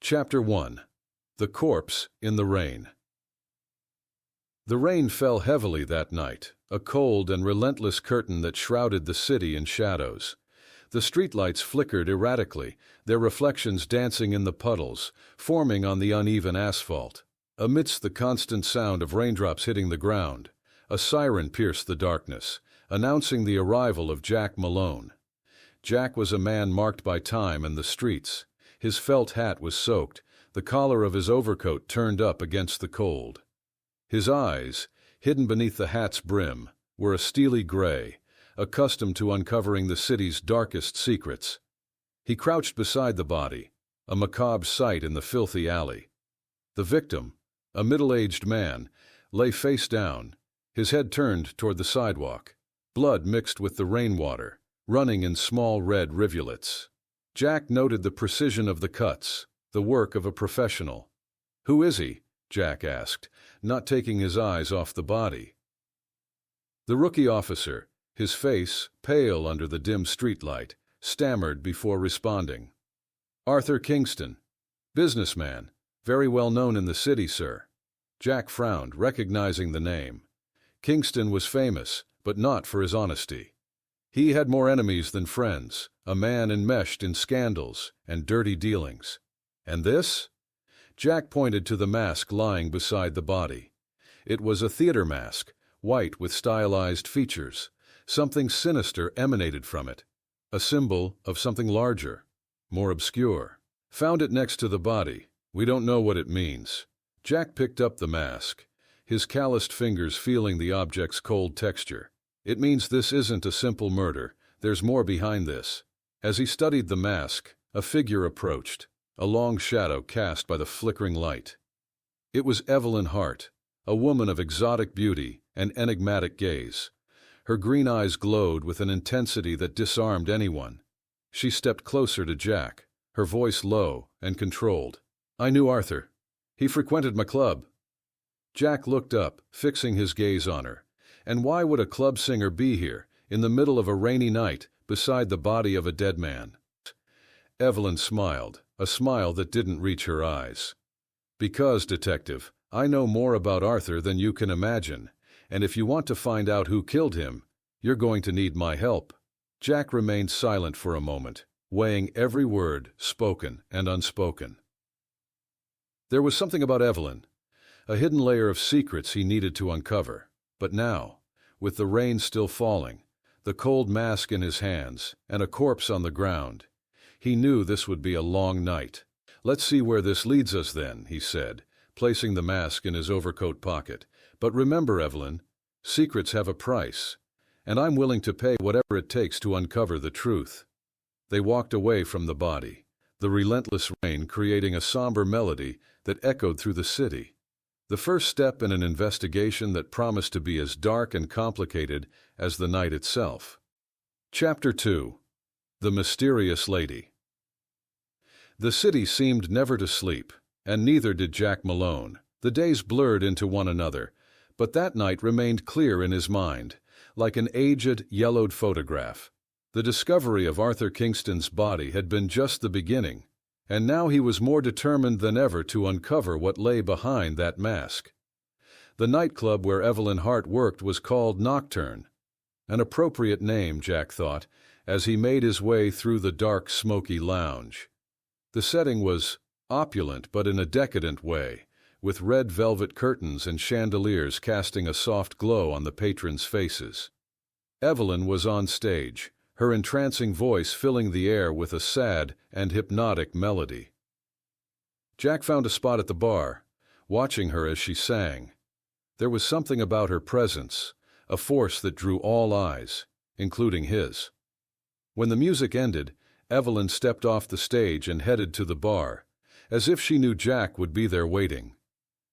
Chapter 1. The Corpse in the Rain. The rain fell heavily that night, a cold and relentless curtain that shrouded the city in shadows. The streetlights flickered erratically, their reflections dancing in the puddles, forming on the uneven asphalt. Amidst the constant sound of raindrops hitting the ground, a siren pierced the darkness, announcing the arrival of Jack Malone. Jack was a man marked by time and the streets. His felt hat was soaked, the collar of his overcoat turned up against the cold. His eyes, hidden beneath the hat's brim, were a steely gray, accustomed to uncovering the city's darkest secrets. He crouched beside the body, a macabre sight in the filthy alley. The victim, a middle-aged man, lay face down, his head turned toward the sidewalk, blood mixed with the rainwater, running in small red rivulets. Jack noted the precision of the cuts, the work of a professional. "Who is he?" Jack asked, not taking his eyes off the body. The rookie officer, his face pale under the dim streetlight, stammered before responding. "Arthur Kingston, businessman, very well known in the city, sir." Jack frowned, recognizing the name. Kingston was famous, but not for his honesty. He had more enemies than friends, a man enmeshed in scandals and dirty dealings. And this? Jack pointed to the mask lying beside the body. It was a theater mask, white with stylized features. Something sinister emanated from it, a symbol of something larger, more obscure. "Found it next to the body. We don't know what it means." Jack picked up the mask, his calloused fingers feeling the object's cold texture. "It means this isn't a simple murder. There's more behind this." As he studied the mask, a figure approached, a long shadow cast by the flickering light. It was Evelyn Hart, a woman of exotic beauty and enigmatic gaze. Her green eyes glowed with an intensity that disarmed anyone. She stepped closer to Jack, her voice low and controlled. "I knew Arthur. He frequented my club." Jack looked up, fixing his gaze on her. And why would a club singer be here, in the middle of a rainy night, beside the body of a dead man? Evelyn smiled, a smile that didn't reach her eyes. "Because, detective, I know more about Arthur than you can imagine, and if you want to find out who killed him, you're going to need my help." Jack remained silent for a moment, weighing every word, spoken and unspoken. There was something about Evelyn, a hidden layer of secrets he needed to uncover. But now, with the rain still falling, the cold mask in his hands, and a corpse on the ground, he knew this would be a long night. "Let's see where this leads us then," he said, placing the mask in his overcoat pocket. "But remember, Evelyn, secrets have a price, and I'm willing to pay whatever it takes to uncover the truth." They walked away from the body, the relentless rain creating a somber melody that echoed through the city. The first step in an investigation that promised to be as dark and complicated as the night itself. Chapter 2. The Mysterious Lady. The city seemed never to sleep, and neither did Jack Malone. The days blurred into one another, but that night remained clear in his mind, like an aged, yellowed photograph. The discovery of Arthur Kingston's body had been just the beginning, and now he was more determined than ever to uncover what lay behind that mask. The nightclub where Evelyn Hart worked was called Nocturne, an appropriate name, Jack thought, as he made his way through the dark, smoky lounge. The setting was opulent but in a decadent way, with red velvet curtains and chandeliers casting a soft glow on the patrons' faces. Evelyn was on stage, her entrancing voice filling the air with a sad and hypnotic melody. Jack found a spot at the bar, watching her as she sang. There was something about her presence, a force that drew all eyes, including his. When the music ended, Evelyn stepped off the stage and headed to the bar, as if she knew Jack would be there waiting.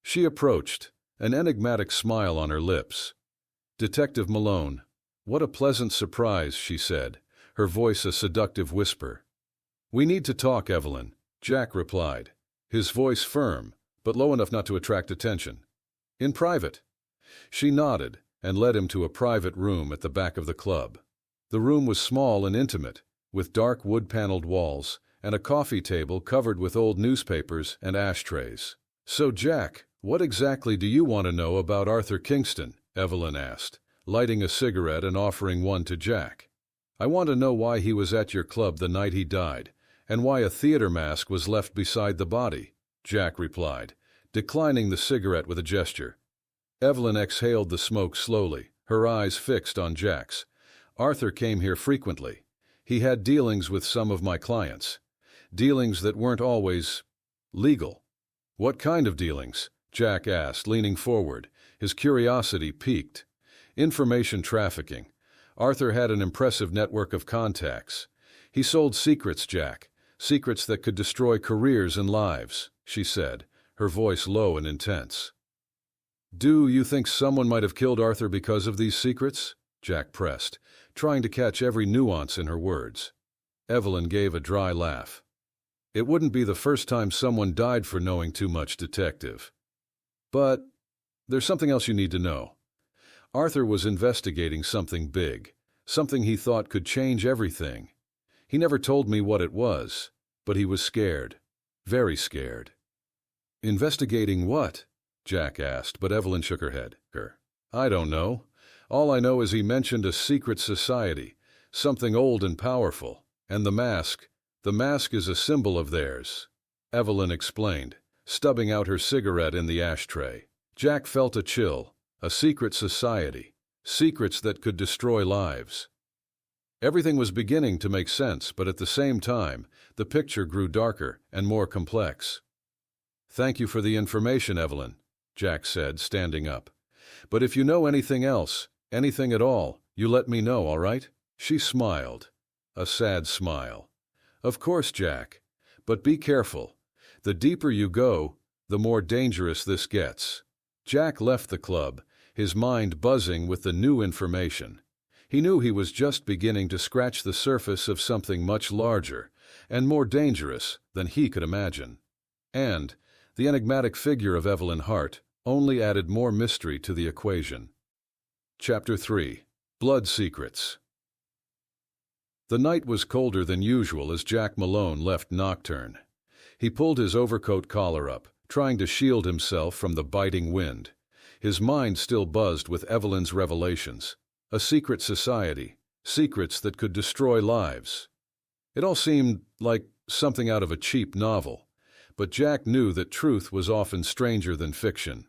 She approached, an enigmatic smile on her lips. "Detective Malone, what a pleasant surprise," she said, her voice a seductive whisper. "We need to talk, Evelyn," Jack replied, his voice firm, but low enough not to attract attention. "In private." She nodded and led him to a private room at the back of the club. The room was small and intimate, with dark wood-paneled walls and a coffee table covered with old newspapers and ashtrays. "So, Jack, what exactly do you want to know about Arthur Kingston?" Evelyn asked, lighting a cigarette and offering one to Jack. "I want to know why he was at your club the night he died, and why a theater mask was left beside the body," Jack replied, declining the cigarette with a gesture. Evelyn exhaled the smoke slowly, her eyes fixed on Jack's. "Arthur came here frequently. He had dealings with some of my clients. Dealings that weren't always legal." "What kind of dealings?" Jack asked, leaning forward, his curiosity piqued. "Information trafficking. Arthur had an impressive network of contacts. He sold secrets, Jack, secrets that could destroy careers and lives," she said, her voice low and intense. "Do you think someone might have killed Arthur because of these secrets?" Jack pressed, trying to catch every nuance in her words. Evelyn gave a dry laugh. "It wouldn't be the first time someone died for knowing too much, detective. But there's something else you need to know. Arthur was investigating something big, something he thought could change everything. He never told me what it was, but he was scared, very scared." "Investigating what?" Jack asked, but Evelyn shook her head. "I don't know. All I know is he mentioned a secret society, something old and powerful, and the mask is a symbol of theirs," Evelyn explained, stubbing out her cigarette in the ashtray. Jack felt a chill. A secret society, secrets that could destroy lives. Everything was beginning to make sense, but at the same time, the picture grew darker and more complex. "Thank you for the information, Evelyn," Jack said, standing up. "But if you know anything else, anything at all, you let me know, all right?" She smiled, a sad smile. "Of course, Jack. But be careful. The deeper you go, the more dangerous this gets." Jack left the club, his mind buzzing with the new information. He knew he was just beginning to scratch the surface of something much larger and more dangerous than he could imagine. And the enigmatic figure of Evelyn Hart only added more mystery to the equation. Chapter 3. Blood Secrets. The night was colder than usual as Jack Malone left Nocturne. He pulled his overcoat collar up, trying to shield himself from the biting wind. His mind still buzzed with Evelyn's revelations. A secret society, secrets that could destroy lives. It all seemed like something out of a cheap novel, but Jack knew that truth was often stranger than fiction.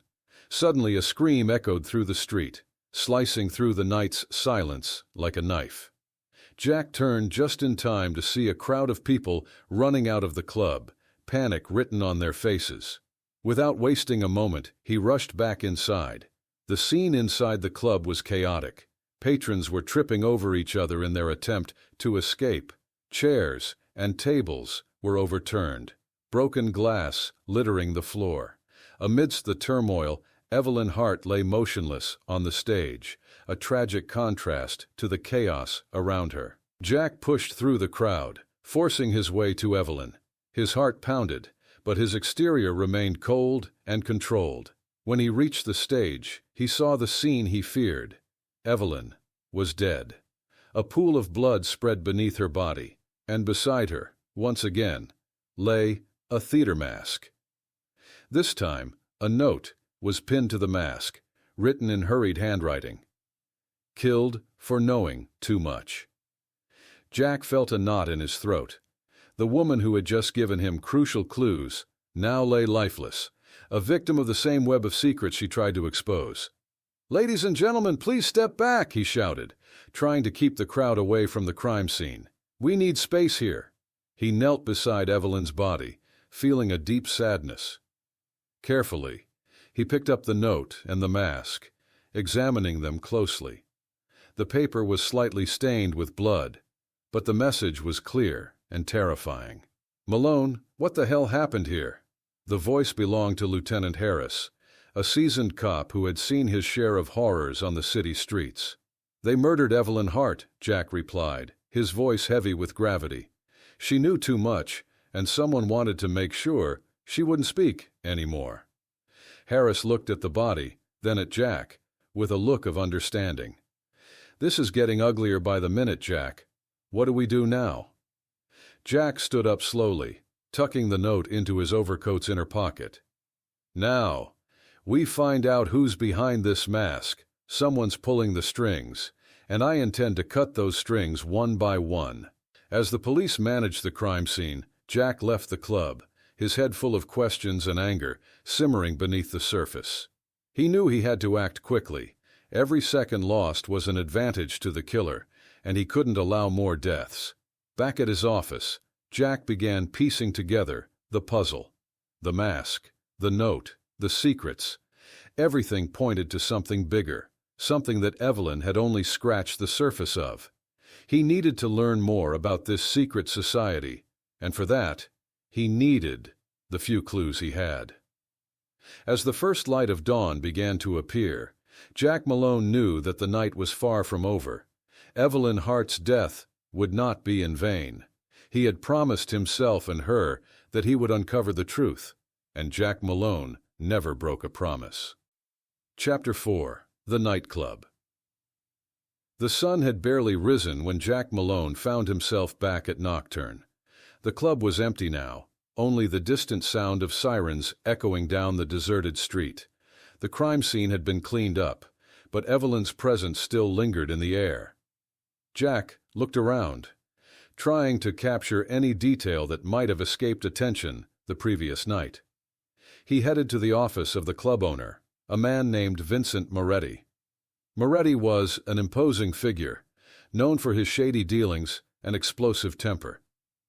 Suddenly a scream echoed through the street, slicing through the night's silence like a knife. Jack turned just in time to see a crowd of people running out of the club, panic written on their faces. Without wasting a moment, he rushed back inside. The scene inside the club was chaotic. Patrons were tripping over each other in their attempt to escape. Chairs and tables were overturned, broken glass littering the floor. Amidst the turmoil, Evelyn Hart lay motionless on the stage, a tragic contrast to the chaos around her. Jack pushed through the crowd, forcing his way to Evelyn. His heart pounded, but his exterior remained cold and controlled. When he reached the stage, he saw the scene he feared. Evelyn was dead. A pool of blood spread beneath her body, and beside her, once again, lay a theater mask. This time, a note was pinned to the mask, written in hurried handwriting. "Killed for knowing too much." Jack felt a knot in his throat. The woman who had just given him crucial clues now lay lifeless, a victim of the same web of secrets she tried to expose. "Ladies and gentlemen, please step back," he shouted, trying to keep the crowd away from the crime scene. "We need space here." He knelt beside Evelyn's body, feeling a deep sadness. Carefully, he picked up the note and the mask, examining them closely. The paper was slightly stained with blood, but the message was clear and terrifying. "Malone, what the hell happened here?" The voice belonged to Lieutenant Harris, a seasoned cop who had seen his share of horrors on the city streets. "They murdered Evelyn Hart," Jack replied, his voice heavy with gravity. "She knew too much, and someone wanted to make sure she wouldn't speak anymore." Harris looked at the body, then at Jack, with a look of understanding. "This is getting uglier by the minute, Jack. What do we do now?" Jack stood up slowly, tucking the note into his overcoat's inner pocket. Now, we find out who's behind this mask. Someone's pulling the strings, and I intend to cut those strings one by one. As the police managed the crime scene, Jack left the club, his head full of questions and anger, simmering beneath the surface. He knew he had to act quickly. Every second lost was an advantage to the killer, and he couldn't allow more deaths. Back at his office, Jack began piecing together the puzzle. The mask, the note, the secrets. Everything pointed to something bigger, something that Evelyn had only scratched the surface of. He needed to learn more about this secret society, and for that, he needed the few clues he had. As the first light of dawn began to appear, Jack Malone knew that the night was far from over. Evelyn Hart's death would not be in vain. He had promised himself and her that he would uncover the truth, and Jack Malone never broke a promise. Chapter 4. The Nightclub. The sun had barely risen when Jack Malone found himself back at Nocturne. The club was empty now, only the distant sound of sirens echoing down the deserted street. The crime scene had been cleaned up, but Evelyn's presence still lingered in the air. Jack looked around, trying to capture any detail that might have escaped attention the previous night. He headed to the office of the club owner, a man named Vincent Moretti. Moretti was an imposing figure, known for his shady dealings and explosive temper.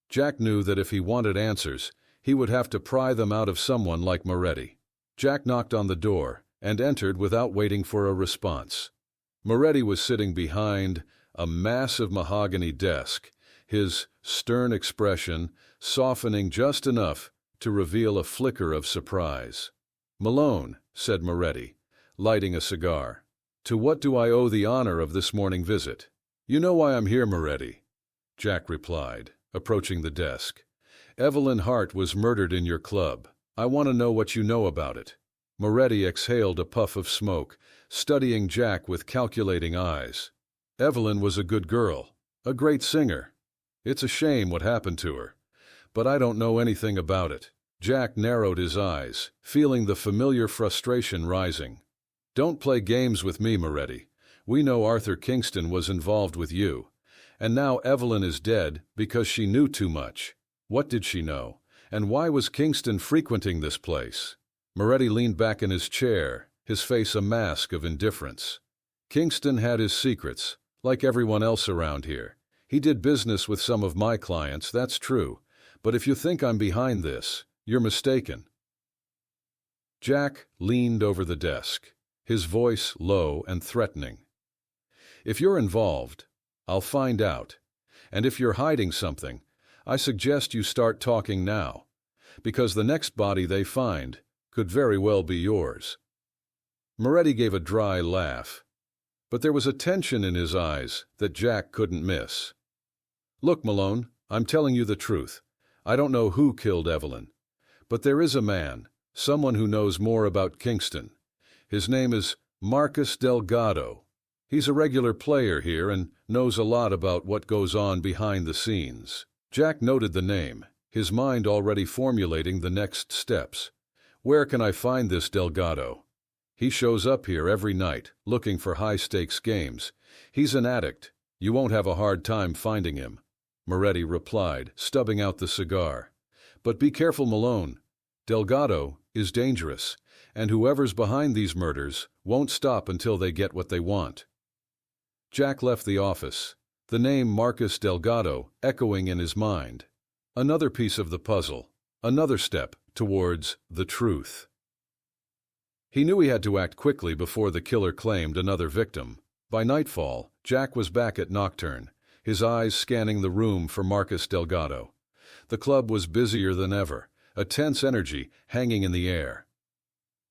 Jack knew that if he wanted answers, he would have to pry them out of someone like Moretti. Jack knocked on the door and entered without waiting for a response. Moretti was sitting behind a massive mahogany desk, his stern expression softening just enough to reveal a flicker of surprise. "Malone," said Moretti, lighting a cigar. "To what do I owe the honor of this morning visit?" "You know why I'm here, Moretti," Jack replied, approaching the desk. "Evelyn Hart was murdered in your club. I want to know what you know about it." Moretti exhaled a puff of smoke, studying Jack with calculating eyes. "Evelyn was a good girl, a great singer. It's a shame what happened to her, but I don't know anything about it." Jack narrowed his eyes, feeling the familiar frustration rising. "Don't play games with me, Moretti. We know Arthur Kingston was involved with you, and now Evelyn is dead because she knew too much. What did she know, and why was Kingston frequenting this place?" Moretti leaned back in his chair, his face a mask of indifference. "Kingston had his secrets, like everyone else around here. He did business with some of my clients, that's true, but if you think I'm behind this, you're mistaken." Jack leaned over the desk, his voice low and threatening. "If you're involved, I'll find out. And if you're hiding something, I suggest you start talking now, because the next body they find could very well be yours." Moretti gave a dry laugh, but there was a tension in his eyes that Jack couldn't miss. "Look, Malone, I'm telling you the truth. I don't know who killed Evelyn, but there is a man, someone who knows more about Kingston. His name is Marcus Delgado. He's a regular player here and knows a lot about what goes on behind the scenes." Jack noted the name, his mind already formulating the next steps. "Where can I find this Delgado?" "He shows up here every night, looking for high-stakes games. He's an addict. You won't have a hard time finding him," Moretti replied, stubbing out the cigar. "But be careful, Malone. Delgado is dangerous, and whoever's behind these murders won't stop until they get what they want." Jack left the office, the name Marcus Delgado echoing in his mind. Another piece of the puzzle, another step towards the truth. He knew he had to act quickly before the killer claimed another victim. By nightfall, Jack was back at Nocturne, his eyes scanning the room for Marcus Delgado. The club was busier than ever, a tense energy hanging in the air.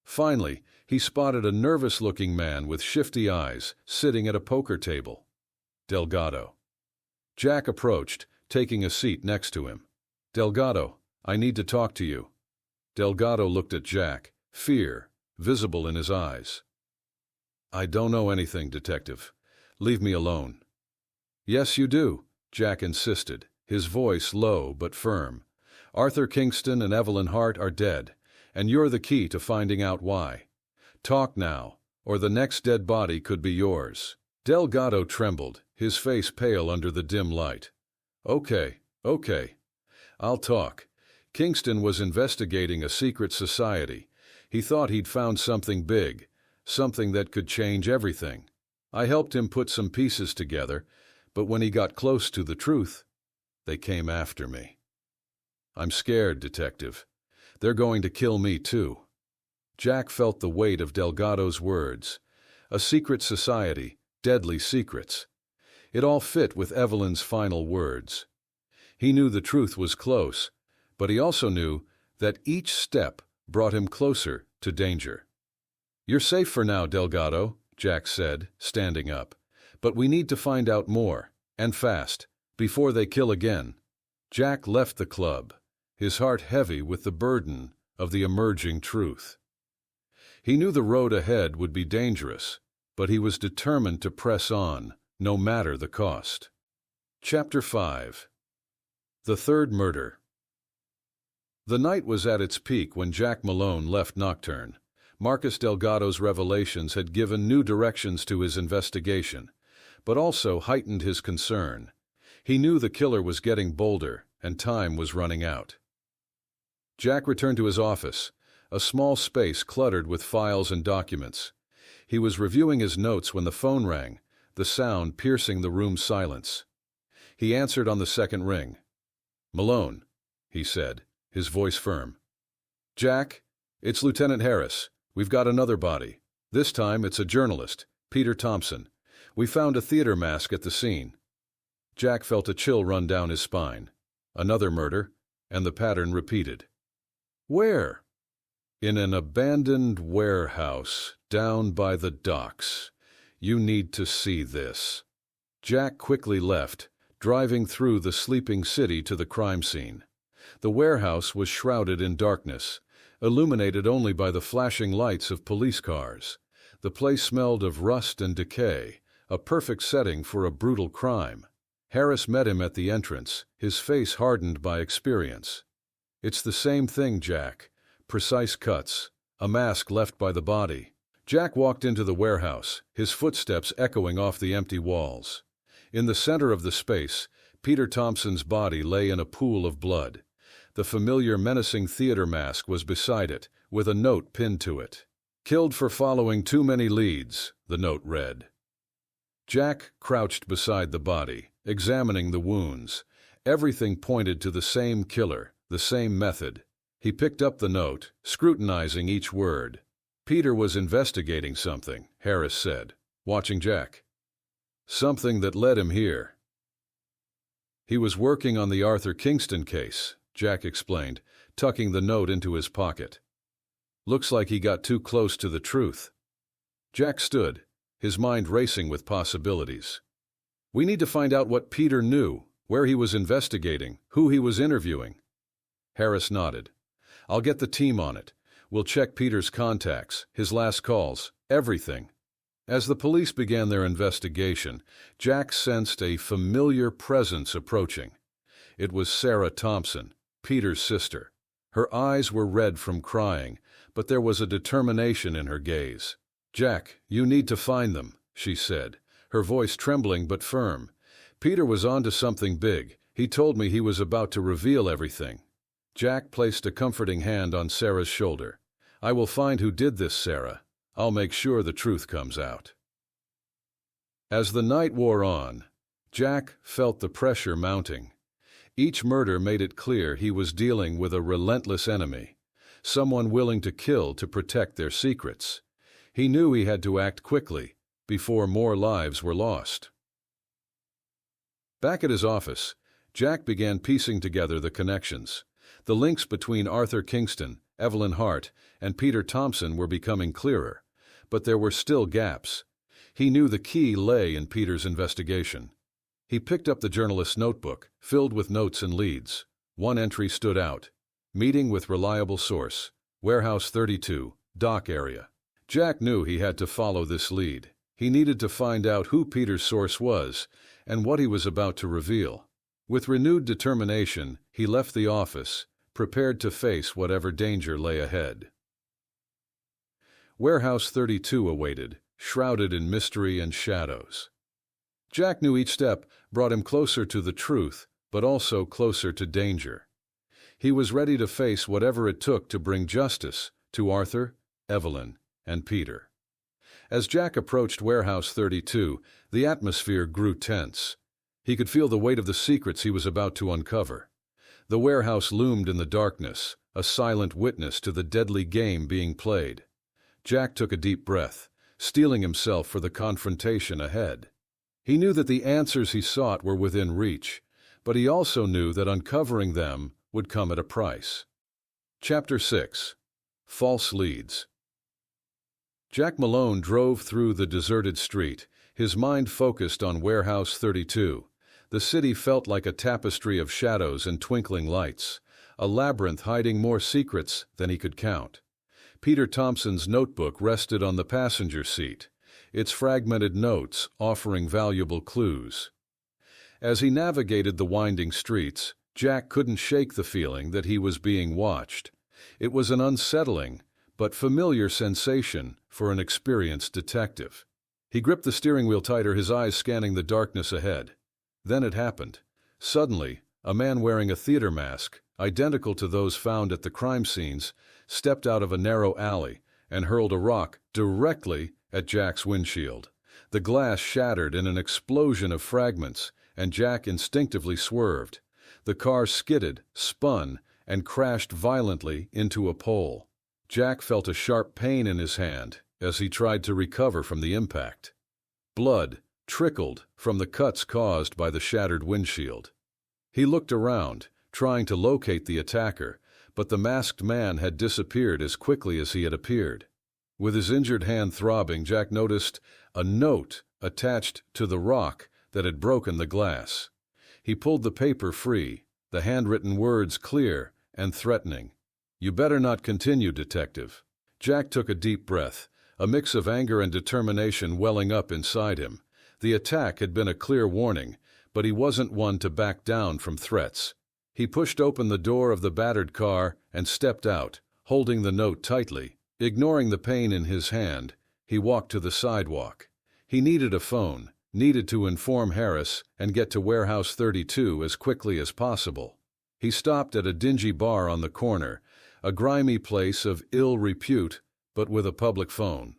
Finally, he spotted a nervous-looking man with shifty eyes sitting at a poker table. Delgado. Jack approached, taking a seat next to him. "Delgado, I need to talk to you." Delgado looked at Jack, fear visible in his eyes. "I don't know anything, Detective. Leave me alone." "Yes, you do," Jack insisted, his voice low but firm. "Arthur Kingston and Evelyn Hart are dead, and you're the key to finding out why. Talk now, or the next dead body could be yours." Delgado trembled, his face pale under the dim light. Okay. I'll talk. Kingston was investigating a secret society. He thought he'd found something big, something that could change everything. I helped him put some pieces together, but when he got close to the truth, they came after me. I'm scared, Detective. They're going to kill me too. Jack felt the weight of Delgado's words. A secret society, deadly secrets. It all fit with Evelyn's final words. He knew the truth was close, but he also knew that each step brought him closer to danger. "You're safe for now, Delgado," Jack said, standing up. "But we need to find out more, and fast, before they kill again." Jack left the club, his heart heavy with the burden of the emerging truth. He knew the road ahead would be dangerous, but he was determined to press on, no matter the cost. Chapter 5. The Third Murder. The night was at its peak when Jack Malone left Nocturne. Marcus Delgado's revelations had given new directions to his investigation, but also heightened his concern. He knew the killer was getting bolder, and time was running out. Jack returned to his office, a small space cluttered with files and documents. He was reviewing his notes when the phone rang, the sound piercing the room's silence. He answered on the second ring. "Malone," he said, his voice firm. "Jack, it's Lieutenant Harris. We've got another body. This time it's a journalist, Peter Thompson. We found a theater mask at the scene." Jack felt a chill run down his spine. Another murder, and the pattern repeated. "Where?" "In an abandoned warehouse down by the docks. You need to see this." Jack quickly left, driving through the sleeping city to the crime scene. The warehouse was shrouded in darkness, illuminated only by the flashing lights of police cars. The place smelled of rust and decay, a perfect setting for a brutal crime. Harris met him at the entrance, his face hardened by experience. "It's the same thing, Jack. Precise cuts, a mask left by the body." Jack walked into the warehouse, his footsteps echoing off the empty walls. In the center of the space, Peter Thompson's body lay in a pool of blood. The familiar menacing theater mask was beside it, with a note pinned to it. "Killed for following too many leads," the note read. Jack crouched beside the body, examining the wounds. Everything pointed to the same killer, the same method. He picked up the note, scrutinizing each word. "Peter was investigating something," Harris said, watching Jack. "Something that led him here." "He was working on the Arthur Kingston case," Jack explained, tucking the note into his pocket. "Looks like he got too close to the truth." Jack stood, his mind racing with possibilities. "We need to find out what Peter knew, where he was investigating, who he was interviewing." Harris nodded. "I'll get the team on it. We'll check Peter's contacts, his last calls, everything." As the police began their investigation, Jack sensed a familiar presence approaching. It was Sarah Thompson, Peter's sister. Her eyes were red from crying, but there was a determination in her gaze. "Jack, you need to find them," she said, her voice trembling but firm. "Peter was onto something big. He told me he was about to reveal everything." Jack placed a comforting hand on Sarah's shoulder. "I will find who did this, Sarah. I'll make sure the truth comes out." As the night wore on, Jack felt the pressure mounting. Each murder made it clear he was dealing with a relentless enemy, someone willing to kill to protect their secrets. He knew he had to act quickly, before more lives were lost. Back at his office, Jack began piecing together the connections. The links between Arthur Kingston, Evelyn Hart, and Peter Thompson were becoming clearer, but there were still gaps. He knew the key lay in Peter's investigation. He picked up the journalist's notebook, filled with notes and leads. One entry stood out. "Meeting with reliable source. Warehouse 32, dock area." Jack knew he had to follow this lead. He needed to find out who Peter's source was and what he was about to reveal. With renewed determination, he left the office, prepared to face whatever danger lay ahead. Warehouse 32 awaited, shrouded in mystery and shadows. Jack knew each step brought him closer to the truth, but also closer to danger. He was ready to face whatever it took to bring justice to Arthur, Evelyn, and Peter. As Jack approached Warehouse 32, the atmosphere grew tense. He could feel the weight of the secrets he was about to uncover. The warehouse loomed in the darkness, a silent witness to the deadly game being played. Jack took a deep breath, steeling himself for the confrontation ahead. He knew that the answers he sought were within reach, but he also knew that uncovering them would come at a price. Chapter 6. False Leads. Jack Malone drove through the deserted street, his mind focused on Warehouse 32. The city felt like a tapestry of shadows and twinkling lights, a labyrinth hiding more secrets than he could count. Peter Thompson's notebook rested on the passenger seat, its fragmented notes offering valuable clues. As he navigated the winding streets, Jack couldn't shake the feeling that he was being watched. It was an unsettling but familiar sensation for an experienced detective. He gripped the steering wheel tighter, his eyes scanning the darkness ahead. Then it happened. Suddenly, a man wearing a theater mask, identical to those found at the crime scenes, stepped out of a narrow alley and hurled a rock directly at Jack's windshield. The glass shattered in an explosion of fragments, and Jack instinctively swerved. The car skidded, spun, and crashed violently into a pole. Jack felt a sharp pain in his hand as he tried to recover from the impact. Blood trickled from the cuts caused by the shattered windshield. He looked around, trying to locate the attacker, but the masked man had disappeared as quickly as he had appeared. With his injured hand throbbing, Jack noticed a note attached to the rock that had broken the glass. He pulled the paper free, the handwritten words clear and threatening. "You better not continue, detective." Jack took a deep breath, a mix of anger and determination welling up inside him. The attack had been a clear warning, but he wasn't one to back down from threats. He pushed open the door of the battered car and stepped out, holding the note tightly. Ignoring the pain in his hand, he walked to the sidewalk. He needed a phone, needed to inform Harris and get to Warehouse 32 as quickly as possible. He stopped at a dingy bar on the corner, a grimy place of ill repute, but with a public phone.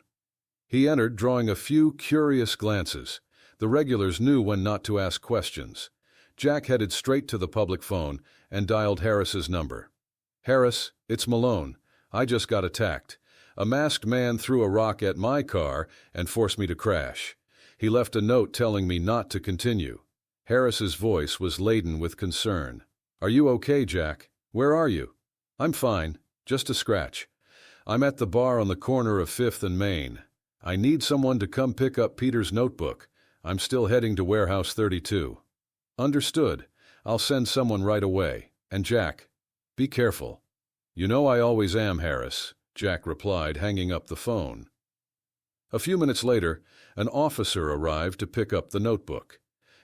He entered, drawing a few curious glances. The regulars knew when not to ask questions. Jack headed straight to the public phone and dialed Harris's number. "Harris, it's Malone. I just got attacked. A masked man threw a rock at my car and forced me to crash. He left a note telling me not to continue." Harris's voice was laden with concern. "Are you okay, Jack? Where are you?" "I'm fine, just a scratch. I'm at the bar on the corner of 5th and Main. I need someone to come pick up Peter's notebook. I'm still heading to Warehouse 32. "Understood. I'll send someone right away. And Jack, be careful." "You know I always am, Harris," Jack replied, hanging up the phone. A few minutes later, an officer arrived to pick up the notebook.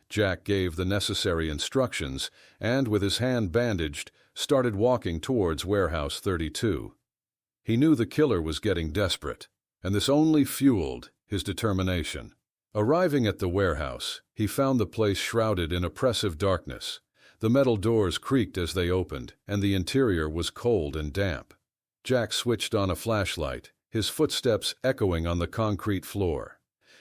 Jack gave the necessary instructions and, with his hand bandaged, started walking towards Warehouse 32. He knew the killer was getting desperate, and this only fueled his determination. Arriving at the warehouse, he found the place shrouded in oppressive darkness. The metal doors creaked as they opened, and the interior was cold and damp. Jack switched on a flashlight, his footsteps echoing on the concrete floor.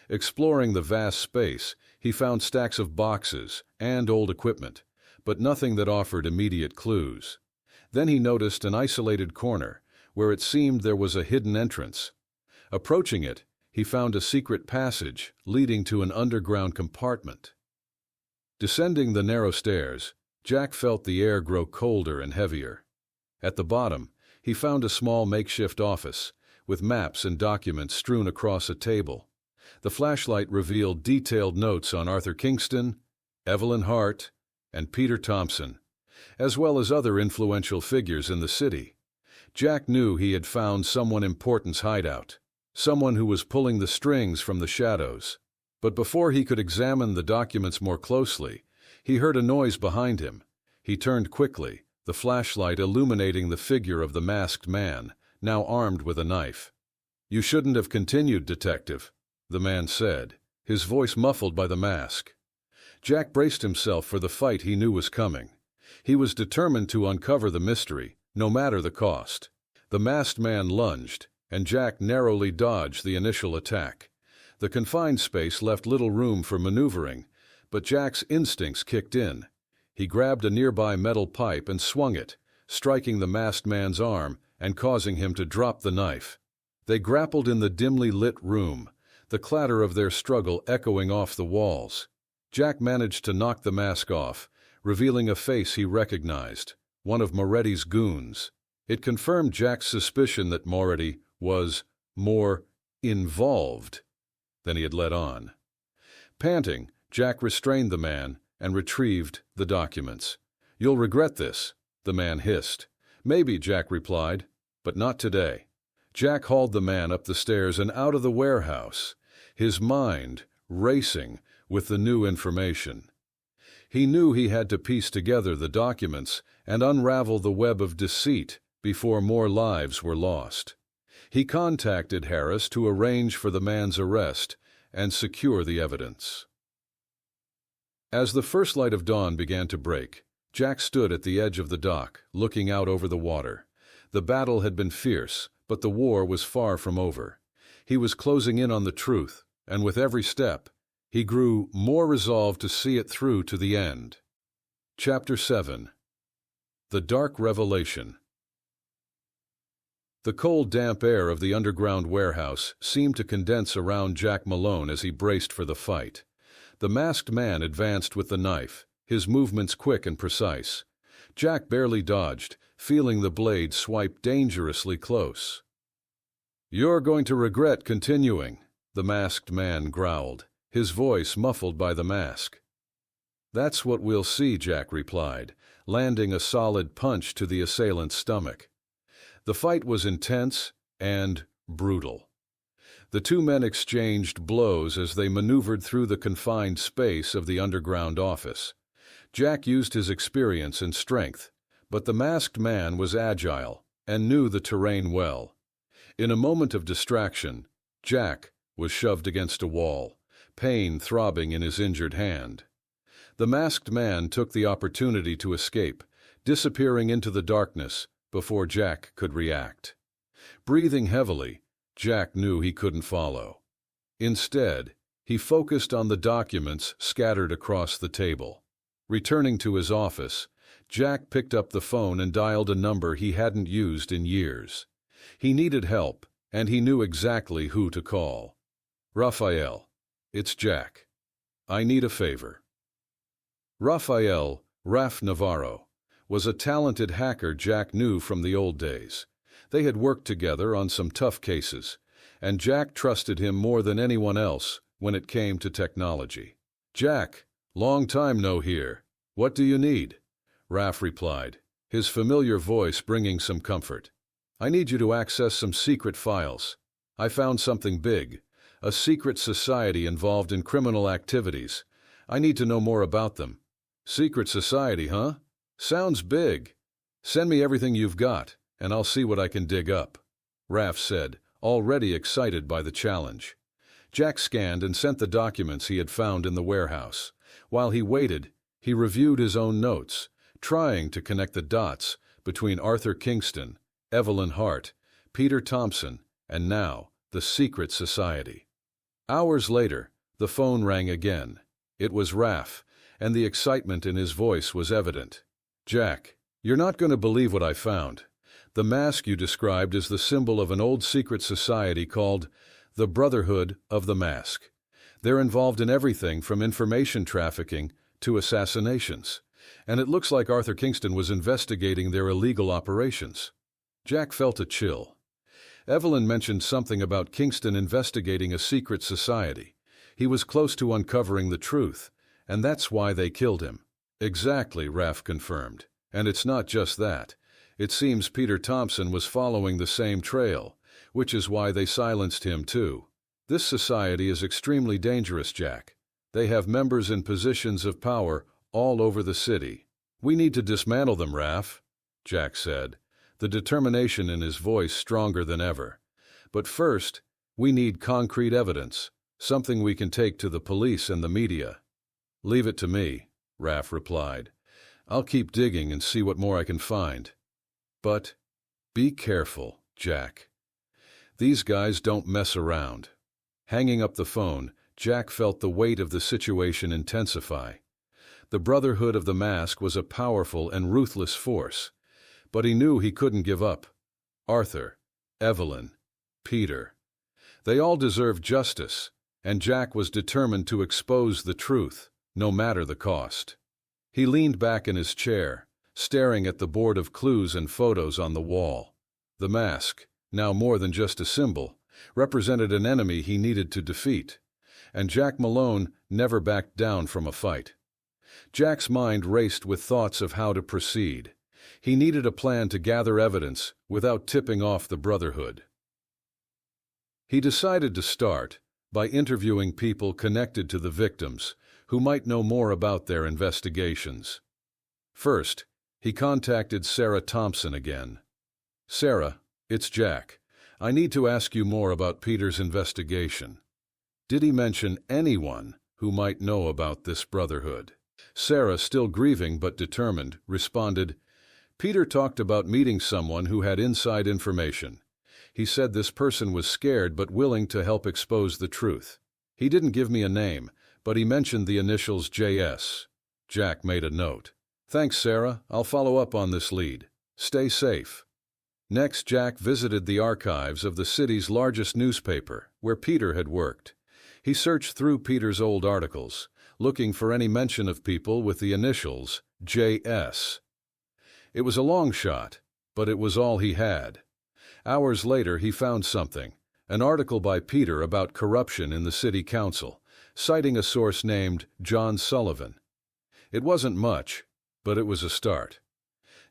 Exploring the vast space, he found stacks of boxes and old equipment, but nothing that offered immediate clues. Then he noticed an isolated corner, where it seemed there was a hidden entrance. Approaching it, he found a secret passage leading to an underground compartment. Descending the narrow stairs, Jack felt the air grow colder and heavier. At the bottom, he found a small makeshift office, with maps and documents strewn across a table. The flashlight revealed detailed notes on Arthur Kingston, Evelyn Hart, and Peter Thompson, as well as other influential figures in the city. Jack knew he had found someone important's hideout, someone who was pulling the strings from the shadows. But before he could examine the documents more closely, He heard a noise behind him. He turned quickly, the flashlight illuminating the figure of the masked man, now armed with a knife. "You shouldn't have continued, Detective," the man said, his voice muffled by the mask. Jack braced himself for the fight he knew was coming. He was determined to uncover the mystery, no matter the cost. The masked man lunged, and Jack narrowly dodged the initial attack. The confined space left little room for maneuvering, but Jack's instincts kicked in. He grabbed a nearby metal pipe and swung it, striking the masked man's arm and causing him to drop the knife. They grappled in the dimly lit room, the clatter of their struggle echoing off the walls. Jack managed to knock the mask off, revealing a face he recognized, one of Moretti's goons. It confirmed Jack's suspicion that Moretti was more involved than he had let on. Panting, Jack restrained the man and retrieved the documents. "You'll regret this," the man hissed. "Maybe," Jack replied, "but not today." Jack hauled the man up the stairs and out of the warehouse, his mind racing with the new information. He knew he had to piece together the documents and unravel the web of deceit before more lives were lost. He contacted Harris to arrange for the man's arrest and secure the evidence. As the first light of dawn began to break, Jack stood at the edge of the dock, looking out over the water. The battle had been fierce, but the war was far from over. He was closing in on the truth, and with every step, he grew more resolved to see it through to the end. Chapter 7. The Dark Revelation. The cold, damp air of the underground warehouse seemed to condense around Jack Malone as he braced for the fight. The masked man advanced with the knife, his movements quick and precise. Jack barely dodged, feeling the blade swipe dangerously close. "You're going to regret continuing," the masked man growled, his voice muffled by the mask. "That's what we'll see," Jack replied, landing a solid punch to the assailant's stomach. The fight was intense and brutal. The two men exchanged blows as they maneuvered through the confined space of the underground office. Jack used his experience and strength, but the masked man was agile and knew the terrain well. In a moment of distraction, Jack was shoved against a wall, pain throbbing in his injured hand. The masked man took the opportunity to escape, disappearing into the darkness before Jack could react. Breathing heavily, Jack knew he couldn't follow. Instead, he focused on the documents scattered across the table. Returning to his office, Jack picked up the phone and dialed a number he hadn't used in years. He needed help, and he knew exactly who to call. "Raphael, it's Jack. I need a favor." Raphael, Raf Navarro, was a talented hacker Jack knew from the old days. They had worked together on some tough cases, and Jack trusted him more than anyone else when it came to technology. "Jack, long time no hear. What do you need?" Raf replied, his familiar voice bringing some comfort. "I need you to access some secret files. I found something big, a secret society involved in criminal activities. I need to know more about them." "Secret society, huh? Sounds big. Send me everything you've got, and I'll see what I can dig up," Raf said, already excited by the challenge. Jack scanned and sent the documents he had found in the warehouse. While he waited, he reviewed his own notes, trying to connect the dots between Arthur Kingston, Evelyn Hart, Peter Thompson, and now the secret society. Hours later, the phone rang again. It was Raf, and the excitement in his voice was evident. "Jack, you're not going to believe what I found. The mask you described is the symbol of an old secret society called the Brotherhood of the Mask. They're involved in everything from information trafficking to assassinations, and it looks like Arthur Kingston was investigating their illegal operations." Jack felt a chill. Evelyn mentioned something about Kingston investigating a secret society. He was close to uncovering the truth, and that's why they killed him. "Exactly," Raf confirmed. "And it's not just that. It seems Peter Thompson was following the same trail, which is why they silenced him too. This society is extremely dangerous, Jack. They have members in positions of power all over the city. We need to dismantle them, Raph, Jack said, the determination in his voice stronger than ever. But first, we need concrete evidence, something we can take to the police and the media. Leave it to me, Raph replied. I'll keep digging and see what more I can find. But be careful, Jack. These guys don't mess around. Hanging up the phone, Jack felt the weight of the situation intensify. The Brotherhood of the Mask was a powerful and ruthless force, but he knew he couldn't give up. Arthur, Evelyn, Peter. They all deserved justice, and Jack was determined to expose the truth, no matter the cost. He leaned back in his chair, staring at the board of clues and photos on the wall. The mask, now more than just a symbol, represented an enemy he needed to defeat, and Jack Malone never backed down from a fight. Jack's mind raced with thoughts of how to proceed. He needed a plan to gather evidence without tipping off the Brotherhood. He decided to start by interviewing people connected to the victims who might know more about their investigations. First, he contacted Sarah Thompson again. Sarah, it's Jack. I need to ask you more about Peter's investigation. Did he mention anyone who might know about this Brotherhood? Sarah, still grieving but determined, responded, Peter talked about meeting someone who had inside information. He said this person was scared but willing to help expose the truth. He didn't give me a name, but he mentioned the initials JS. Jack made a note. Thanks, Sarah. I'll follow up on this lead. Stay safe. Next, Jack visited the archives of the city's largest newspaper, where Peter had worked. He searched through Peter's old articles, looking for any mention of people with the initials JS. It was a long shot, but it was all he had. Hours later, he found something, an article by Peter about corruption in the city council, citing a source named John Sullivan. It wasn't much, but it was a start.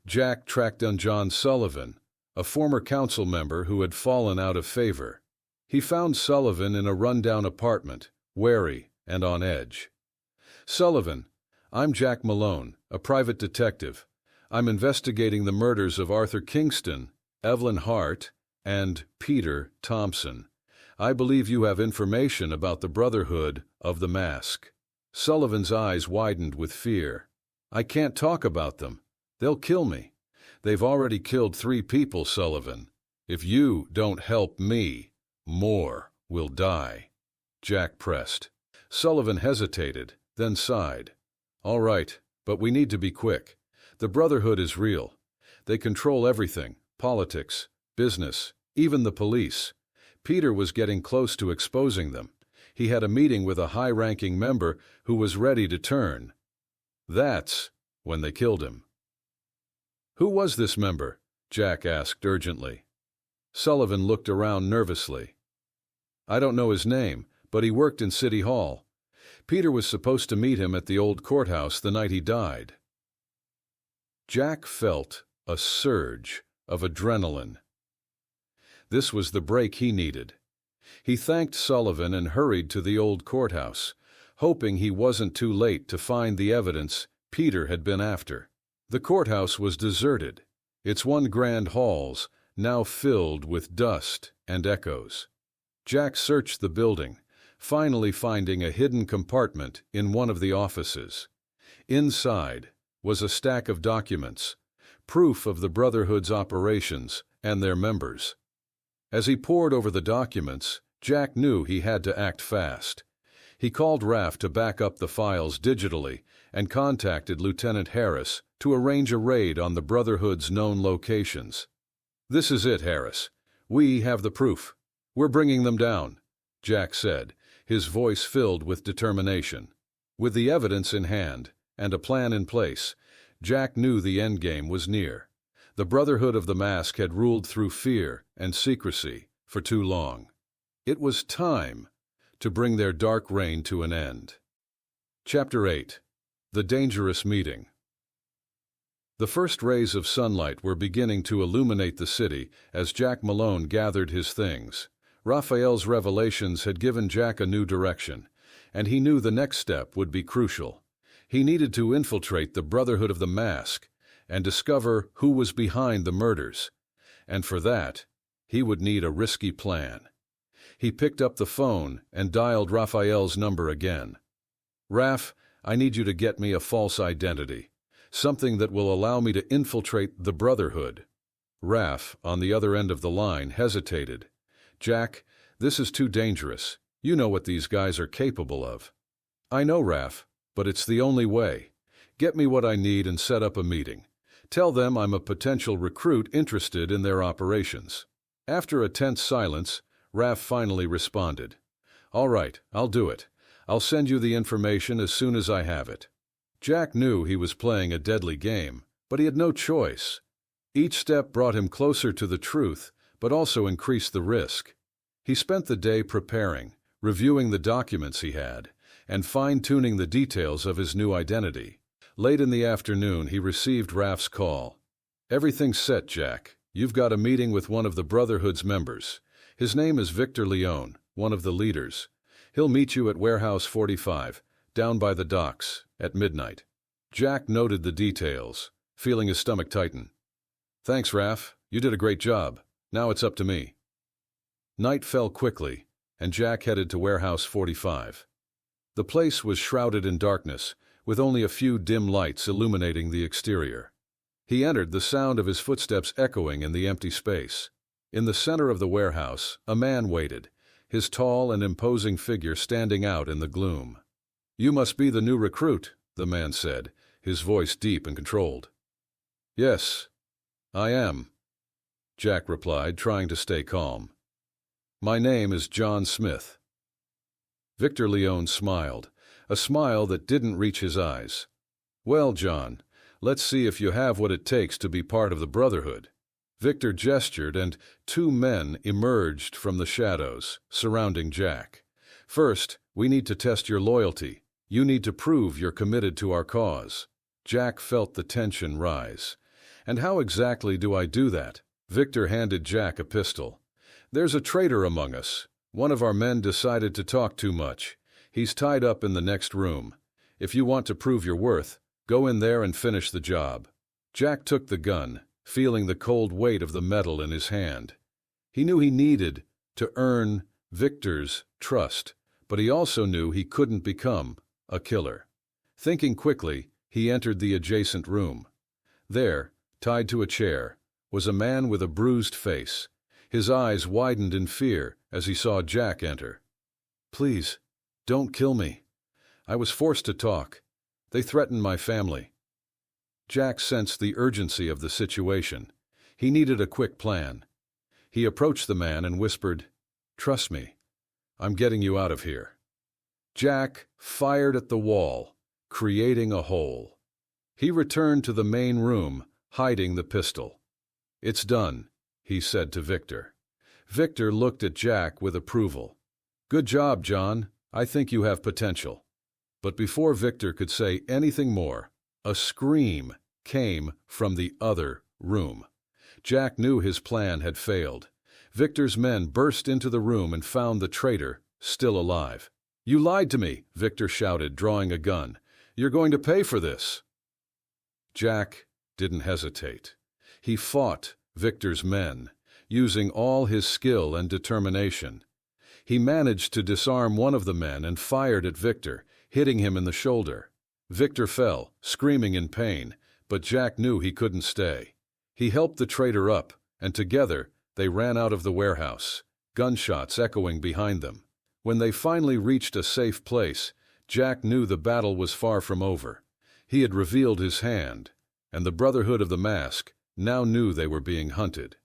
Jack tracked down John Sullivan, a former council member who had fallen out of favor. He found Sullivan in a rundown apartment, wary and on edge. Sullivan, I'm Jack Malone, a private detective. I'm investigating the murders of Arthur Kingston, Evelyn Hart, and Peter Thompson. I believe you have information about the Brotherhood of the Mask. Sullivan's eyes widened with fear. I can't talk about them. They'll kill me. They've already killed 3 people, Sullivan. If you don't help me, more will die. Jack pressed. Sullivan hesitated, then sighed. All right, but we need to be quick. The Brotherhood is real. They control everything, politics, business, even the police. Peter was getting close to exposing them. He had a meeting with a high-ranking member who was ready to turn. That's when they killed him. Who was this member? Jack asked urgently. Sullivan looked around nervously. I don't know his name, but he worked in City Hall. Peter was supposed to meet him at the old courthouse the night he died. Jack felt a surge of adrenaline. This was the break he needed. He thanked Sullivan and hurried to the old courthouse, hoping he wasn't too late to find the evidence Peter had been after. The courthouse was deserted, its one grand halls now filled with dust and echoes. Jack searched the building, finally finding a hidden compartment in one of the offices. Inside was a stack of documents, proof of the Brotherhood's operations and their members. As he pored over the documents, Jack knew he had to act fast. He called Raph to back up the files digitally and contacted Lieutenant Harris to arrange a raid on the Brotherhood's known locations. This is it, Harris. We have the proof. We're bringing them down, Jack said, his voice filled with determination. With the evidence in hand and a plan in place, Jack knew the endgame was near. The Brotherhood of the Mask had ruled through fear and secrecy for too long. It was time to bring their dark reign to an end. Chapter 8. The Dangerous Meeting. The first rays of sunlight were beginning to illuminate the city as Jack Malone gathered his things. Raphael's revelations had given Jack a new direction, and he knew the next step would be crucial. He needed to infiltrate the Brotherhood of the Mask and discover who was behind the murders. And for that, he would need a risky plan. He picked up the phone and dialed Raphael's number again. "Raph, I need you to get me a false identity, something that will allow me to infiltrate the Brotherhood." Raph, on the other end of the line, hesitated. "Jack, this is too dangerous. You know what these guys are capable of." "I know, Raph, but it's the only way. Get me what I need and set up a meeting. Tell them I'm a potential recruit interested in their operations." After a tense silence, Raph finally responded. "All right, I'll do it. I'll send you the information as soon as I have it." Jack knew he was playing a deadly game, but he had no choice. Each step brought him closer to the truth, but also increased the risk. He spent the day preparing, reviewing the documents he had, and fine-tuning the details of his new identity. Late in the afternoon, he received Raph's call. "Everything's set, Jack. You've got a meeting with one of the Brotherhood's members. His name is Victor Leone, one of the leaders. He'll meet you at Warehouse 45, down by the docks, at midnight." Jack noted the details, feeling his stomach tighten. "Thanks, Raph. You did a great job. Now it's up to me." Night fell quickly, and Jack headed to Warehouse 45. The place was shrouded in darkness, with only a few dim lights illuminating the exterior. He entered, the sound of his footsteps echoing in the empty space. In the center of the warehouse, a man waited, his tall and imposing figure standing out in the gloom. "You must be the new recruit," the man said, his voice deep and controlled. "Yes, I am," Jack replied, trying to stay calm. "My name is John Smith." Victor Leone smiled, a smile that didn't reach his eyes. "Well, John, let's see if you have what it takes to be part of the Brotherhood." Victor gestured, and two men emerged from the shadows, surrounding Jack. "First, we need to test your loyalty. You need to prove you're committed to our cause." Jack felt the tension rise. "And how exactly do I do that?" Victor handed Jack a pistol. "There's a traitor among us. One of our men decided to talk too much. He's tied up in the next room. If you want to prove your worth, go in there and finish the job." Jack took the gun, feeling the cold weight of the metal in his hand. He knew he needed to earn Victor's trust, but he also knew he couldn't become a killer. Thinking quickly, he entered the adjacent room. There, tied to a chair, was a man with a bruised face. His eyes widened in fear as he saw Jack enter. "Please, don't kill me. I was forced to talk. They threatened my family." Jack sensed the urgency of the situation. He needed a quick plan. He approached the man and whispered, "Trust me. I'm getting you out of here." Jack fired at the wall, creating a hole. He returned to the main room, hiding the pistol. "It's done," he said to Victor. Victor looked at Jack with approval. "Good job, John. I think you have potential." But before Victor could say anything more, a scream came from the other room. Jack knew his plan had failed. Victor's men burst into the room and found the traitor still alive. "You lied to me," Victor shouted, drawing a gun. "You're going to pay for this." Jack didn't hesitate. He fought Victor's men, using all his skill and determination. He managed to disarm one of the men and fired at Victor, hitting him in the shoulder. Victor fell, screaming in pain, but Jack knew he couldn't stay. He helped the traitor up, and together they ran out of the warehouse, gunshots echoing behind them. When they finally reached a safe place, Jack knew the battle was far from over. He had revealed his hand, and the Brotherhood of the Mask now knew they were being hunted.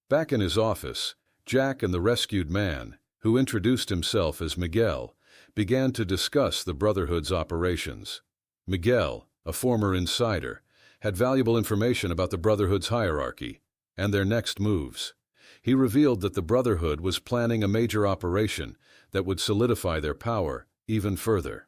Back in his office, Jack and the rescued man, who introduced himself as Miguel, began to discuss the Brotherhood's operations. Miguel, a former insider, had valuable information about the Brotherhood's hierarchy and their next moves. He revealed that the Brotherhood was planning a major operation that would solidify their power even further.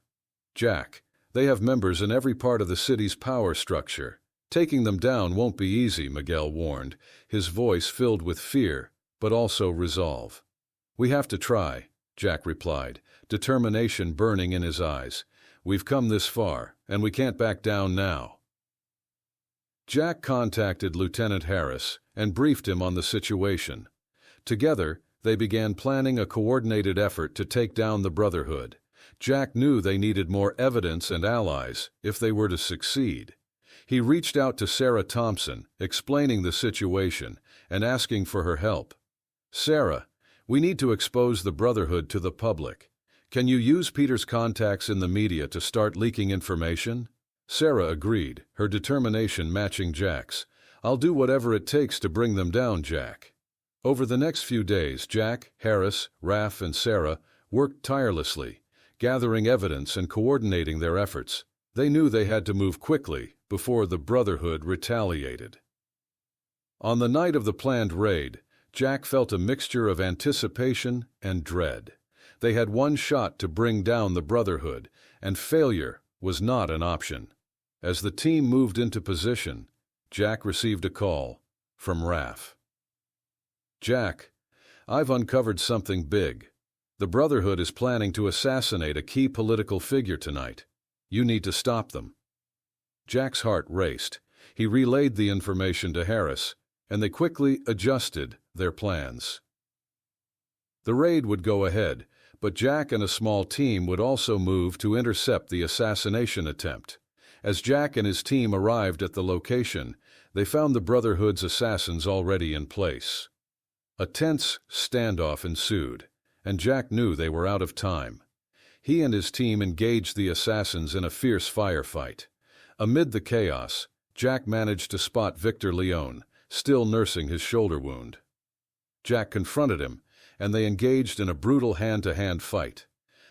"Jack, they have members in every part of the city's power structure. Taking them down won't be easy," Miguel warned, his voice filled with fear, but also resolve. "We have to try," Jack replied, determination burning in his eyes. "We've come this far. and we can't back down now." Jack contacted Lieutenant Harris and briefed him on the situation. Together, they began planning a coordinated effort to take down the Brotherhood. Jack knew they needed more evidence and allies if they were to succeed. He reached out to Sarah Thompson, explaining the situation and asking for her help. "Sarah, we need to expose the Brotherhood to the public. Can you use Peter's contacts in the media to start leaking information?" Sarah agreed, her determination matching Jack's. "I'll do whatever it takes to bring them down, Jack." Over the next few days, Jack, Harris, Raph, and Sarah worked tirelessly, gathering evidence and coordinating their efforts. They knew they had to move quickly before the Brotherhood retaliated. On the night of the planned raid, Jack felt a mixture of anticipation and dread. They had one shot to bring down the Brotherhood, and failure was not an option. As the team moved into position, Jack received a call from Raph. "Jack, I've uncovered something big. The Brotherhood is planning to assassinate a key political figure tonight. You need to stop them." Jack's heart raced. He relayed the information to Harris, and they quickly adjusted their plans. The raid would go ahead, but Jack and a small team would also move to intercept the assassination attempt. As Jack and his team arrived at the location, they found the Brotherhood's assassins already in place. A tense standoff ensued, and Jack knew they were out of time. He and his team engaged the assassins in a fierce firefight. Amid the chaos, Jack managed to spot Victor Leone, still nursing his shoulder wound. Jack confronted him, and they engaged in a brutal hand-to-hand fight.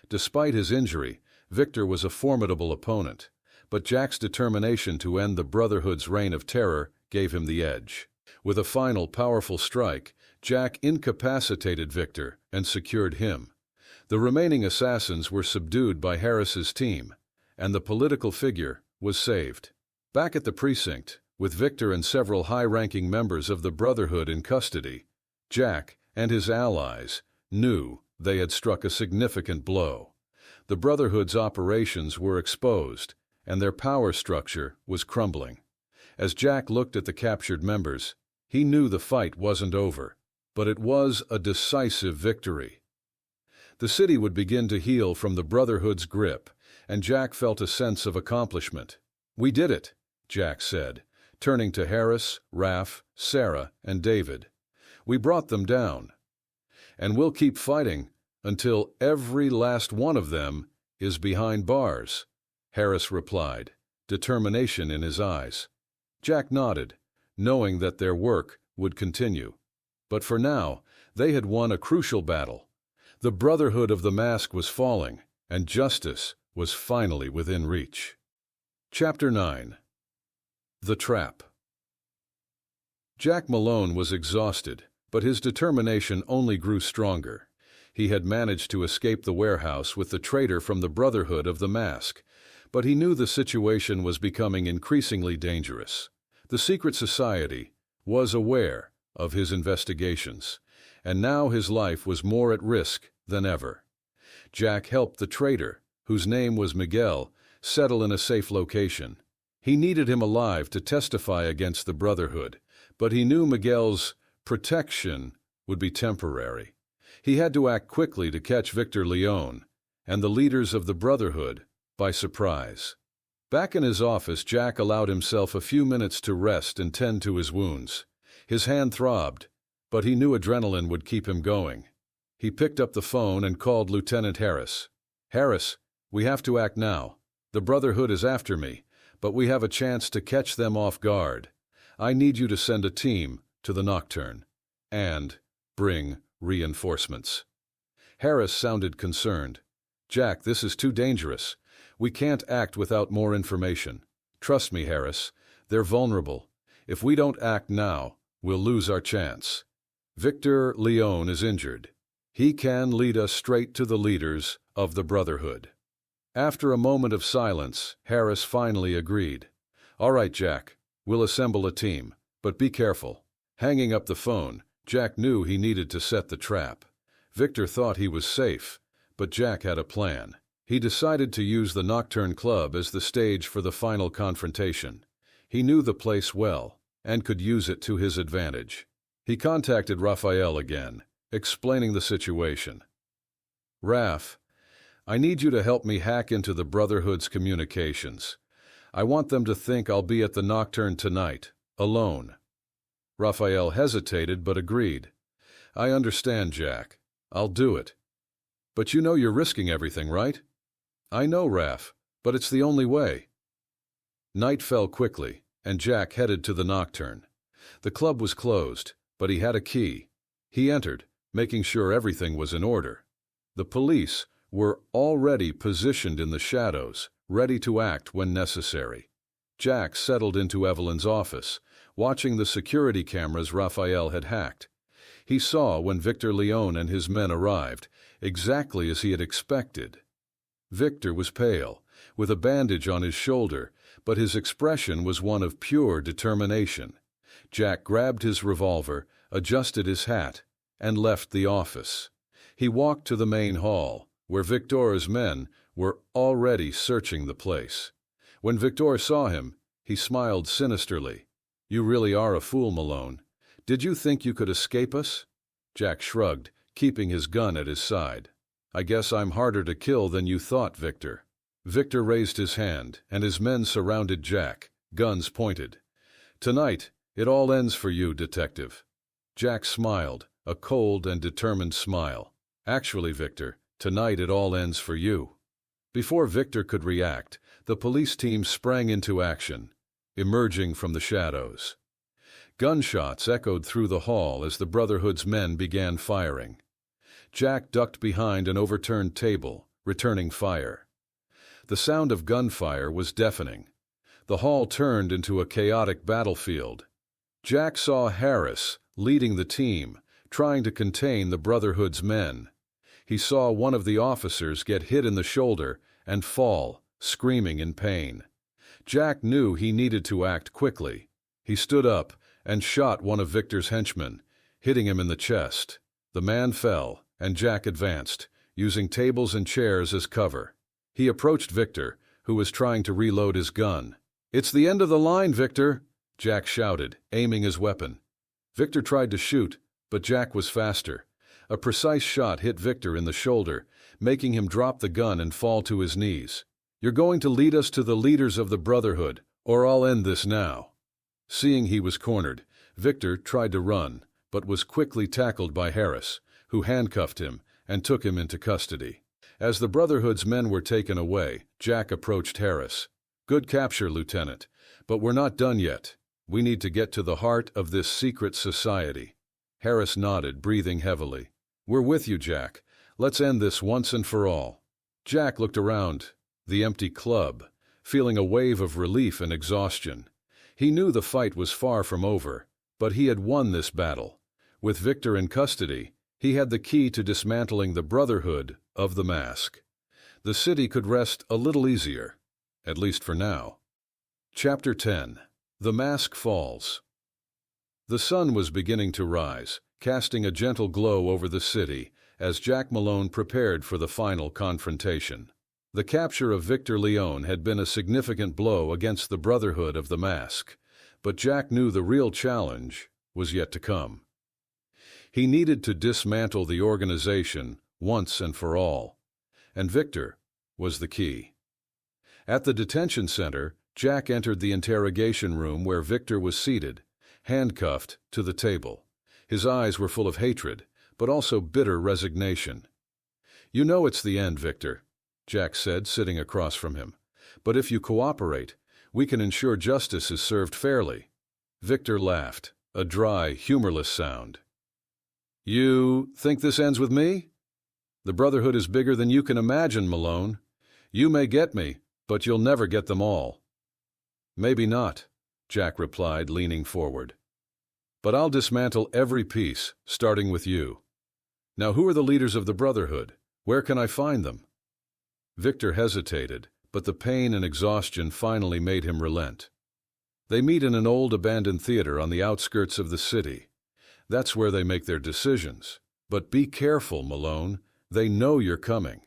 Despite his injury, Victor was a formidable opponent, but Jack's determination to end the Brotherhood's reign of terror gave him the edge. With a final powerful strike, Jack incapacitated Victor and secured him. The remaining assassins were subdued by Harris's team, and the political figure was saved. Back at the precinct, with Victor and several high-ranking members of the Brotherhood in custody, Jack and his allies knew they had struck a significant blow. The Brotherhood's operations were exposed, and their power structure was crumbling. As Jack looked at the captured members, he knew the fight wasn't over, but it was a decisive victory. The city would begin to heal from the Brotherhood's grip, and Jack felt a sense of accomplishment. "We did it," Jack said, turning to Harris, Raph, Sarah, and David. "We brought them down. And we'll keep fighting until every last one of them is behind bars," Harris replied, determination in his eyes. Jack nodded, knowing that their work would continue. But for now, they had won a crucial battle. The Brotherhood of the Mask was falling, and justice was finally within reach. Chapter 9. The Trap. Jack Malone was exhausted, but his determination only grew stronger. He had managed to escape the warehouse with the traitor from the Brotherhood of the Mask, but he knew the situation was becoming increasingly dangerous. The secret society was aware of his investigations, and now his life was more at risk than ever. Jack helped the traitor, whose name was Miguel, settle in a safe location. He needed him alive to testify against the Brotherhood, but he knew Miguel's protection would be temporary. He had to act quickly to catch Victor Leone and the leaders of the Brotherhood by surprise. Back in his office, Jack allowed himself a few minutes to rest and tend to his wounds. His hand throbbed, but he knew adrenaline would keep him going. He picked up the phone and called Lieutenant Harris. "Harris, we have to act now. The Brotherhood is after me, but we have a chance to catch them off guard. I need you to send a team to the Nocturne and bring reinforcements." Harris sounded concerned. "Jack, this is too dangerous. We can't act without more information. Trust me, Harris. They're vulnerable. If we don't act now, we'll lose our chance. Victor Leone is injured. He can lead us straight to the leaders of the Brotherhood." After a moment of silence, Harris finally agreed. "All right, Jack. We'll assemble a team, but be careful." Hanging up the phone, Jack knew he needed to set the trap. Victor thought he was safe, but Jack had a plan. He decided to use the Nocturne Club as the stage for the final confrontation. He knew the place well, and could use it to his advantage. He contacted Raphael again, explaining the situation. "Raph, I need you to help me hack into the Brotherhood's communications. I want them to think I'll be at the Nocturne tonight, alone." Raphael hesitated but agreed. "I understand, Jack. I'll do it. But you know you're risking everything, right?" "I know, Raph, but it's the only way." Night fell quickly, and Jack headed to the Nocturne. The club was closed, but he had a key. He entered, making sure everything was in order. The police were already positioned in the shadows, ready to act when necessary. Jack settled into Evelyn's office, watching the security cameras Raphael had hacked. He saw when Victor Leone and his men arrived, exactly as he had expected. Victor was pale, with a bandage on his shoulder, but his expression was one of pure determination. Jack grabbed his revolver, adjusted his hat, and left the office. He walked to the main hall, where Victor's men were already searching the place. When Victor saw him, he smiled sinisterly. "You really are a fool, Malone. Did you think you could escape us?" Jack shrugged, keeping his gun at his side. "I guess I'm harder to kill than you thought, Victor." Victor raised his hand, and his men surrounded Jack, guns pointed. "Tonight, it all ends for you, Detective." Jack smiled, a cold and determined smile. "Actually, Victor, tonight it all ends for you." Before Victor could react, the police team sprang into action, emerging from the shadows. Gunshots echoed through the hall as the Brotherhood's men began firing. Jack ducked behind an overturned table, returning fire. The sound of gunfire was deafening. The hall turned into a chaotic battlefield. Jack saw Harris leading the team, trying to contain the Brotherhood's men. He saw one of the officers get hit in the shoulder and fall, screaming in pain. Jack knew he needed to act quickly. He stood up and shot one of Victor's henchmen, hitting him in the chest. The man fell, and Jack advanced, using tables and chairs as cover. He approached Victor, who was trying to reload his gun. "It's the end of the line, Victor!" Jack shouted, aiming his weapon. Victor tried to shoot, but Jack was faster. A precise shot hit Victor in the shoulder, making him drop the gun and fall to his knees. "You're going to lead us to the leaders of the Brotherhood, or I'll end this now." Seeing he was cornered, Victor tried to run, but was quickly tackled by Harris, who handcuffed him and took him into custody. As the Brotherhood's men were taken away, Jack approached Harris. "Good capture, Lieutenant, but we're not done yet. We need to get to the heart of this secret society." Harris nodded, breathing heavily. "We're with you, Jack. Let's end this once and for all." Jack looked around the empty club, feeling a wave of relief and exhaustion. He knew the fight was far from over, but he had won this battle. With Victor in custody, he had the key to dismantling the Brotherhood of the Mask. The city could rest a little easier, at least for now. Chapter 10. The Mask Falls. The sun was beginning to rise, casting a gentle glow over the city as Jack Malone prepared for the final confrontation. The capture of Victor Leone had been a significant blow against the Brotherhood of the Mask, but Jack knew the real challenge was yet to come. He needed to dismantle the organization once and for all, and Victor was the key. At the detention center, Jack entered the interrogation room where Victor was seated, handcuffed to the table. His eyes were full of hatred, but also bitter resignation. "You know it's the end, Victor," Jack said, sitting across from him. "But if you cooperate, we can ensure justice is served fairly." Victor laughed, a dry, humorless sound. "You think this ends with me? The Brotherhood is bigger than you can imagine, Malone. You may get me, but you'll never get them all." "Maybe not," Jack replied, leaning forward. "But I'll dismantle every piece, starting with you. Now, who are the leaders of the Brotherhood? Where can I find them?" Victor hesitated, but the pain and exhaustion finally made him relent. "They meet in an old abandoned theater on the outskirts of the city. That's where they make their decisions. But be careful, Malone. They know you're coming.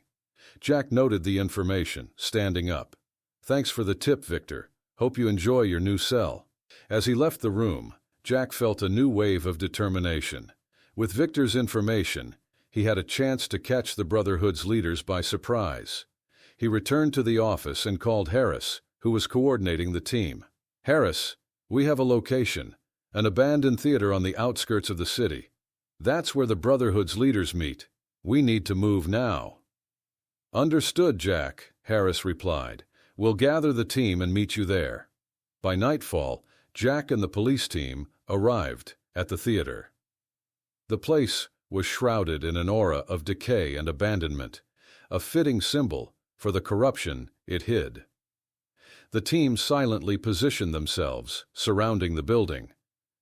Jack noted the information, standing up. "Thanks for the tip, Victor. Hope you enjoy your new cell." As he left the room, Jack felt a new wave of determination. With Victor's information, he had a chance to catch the Brotherhood's leaders by surprise. He returned to the office and called Harris, who was coordinating the team. "Harris, we have a location, an abandoned theater on the outskirts of the city. That's where the Brotherhood's leaders meet. We need to move now." "Understood, Jack," Harris replied. "We'll gather the team and meet you there." By nightfall, Jack and the police team arrived at the theater. The place was shrouded in an aura of decay and abandonment, a fitting symbol for the corruption it hid. The team silently positioned themselves, surrounding the building.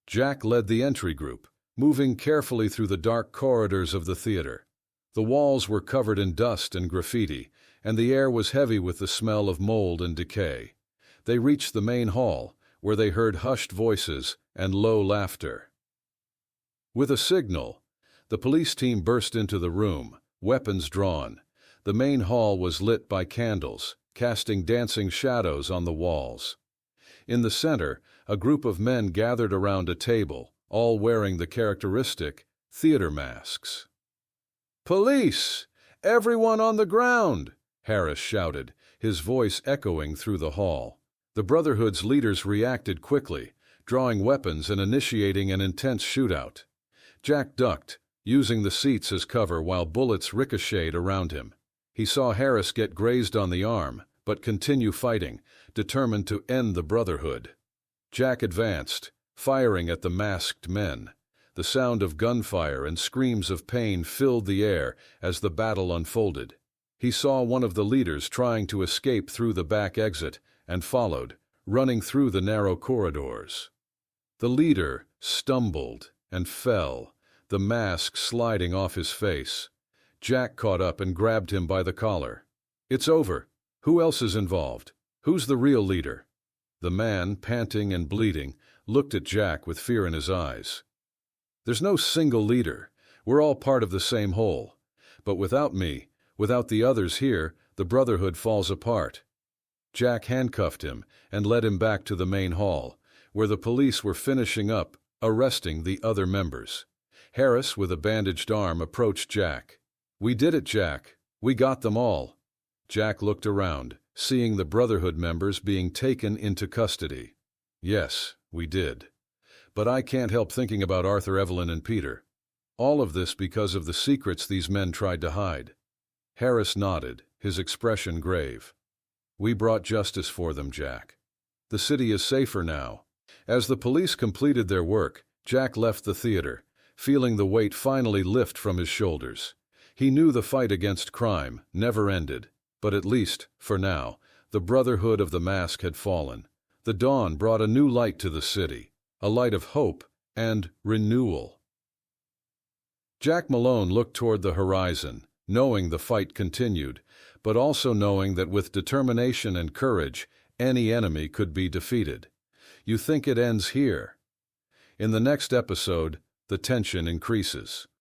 Jack led the entry group, moving carefully through the dark corridors of the theater. The walls were covered in dust and graffiti, and the air was heavy with the smell of mold and decay. They reached the main hall, where they heard hushed voices and low laughter. With a signal, the police team burst into the room, weapons drawn. The main hall was lit by candles, casting dancing shadows on the walls. In the center, a group of men gathered around a table, all wearing the characteristic theater masks. "Police! Everyone on the ground!" Harris shouted, his voice echoing through the hall. The Brotherhood's leaders reacted quickly, drawing weapons and initiating an intense shootout. Jack ducked, using the seats as cover while bullets ricocheted around him. He saw Harris get grazed on the arm, but continue fighting, determined to end the Brotherhood. Jack advanced, firing at the masked men. The sound of gunfire and screams of pain filled the air as the battle unfolded. He saw one of the leaders trying to escape through the back exit and followed, running through the narrow corridors. The leader stumbled and fell, the mask sliding off his face. Jack caught up and grabbed him by the collar. "It's over. Who else is involved? Who's the real leader?" The man, panting and bleeding, looked at Jack with fear in his eyes. "There's no single leader. We're all part of the same whole. But without me, without the others here, the Brotherhood falls apart." Jack handcuffed him and led him back to the main hall, where the police were finishing up, arresting the other members. Harris, with a bandaged arm, approached Jack. "We did it, Jack. We got them all." Jack looked around, seeing the Brotherhood members being taken into custody. "Yes, we did. But I can't help thinking about Arthur, Evelyn, and Peter. All of this because of the secrets these men tried to hide." Harris nodded, his expression grave. "We brought justice for them, Jack. The city is safer now." As the police completed their work, Jack left the theater, feeling the weight finally lift from his shoulders. He knew the fight against crime never ended, but at least, for now, the Brotherhood of the Mask had fallen. The dawn brought a new light to the city, a light of hope and renewal. Jack Malone looked toward the horizon, knowing the fight continued, but also knowing that with determination and courage, any enemy could be defeated. You think it ends here? In the next episode, the tension increases.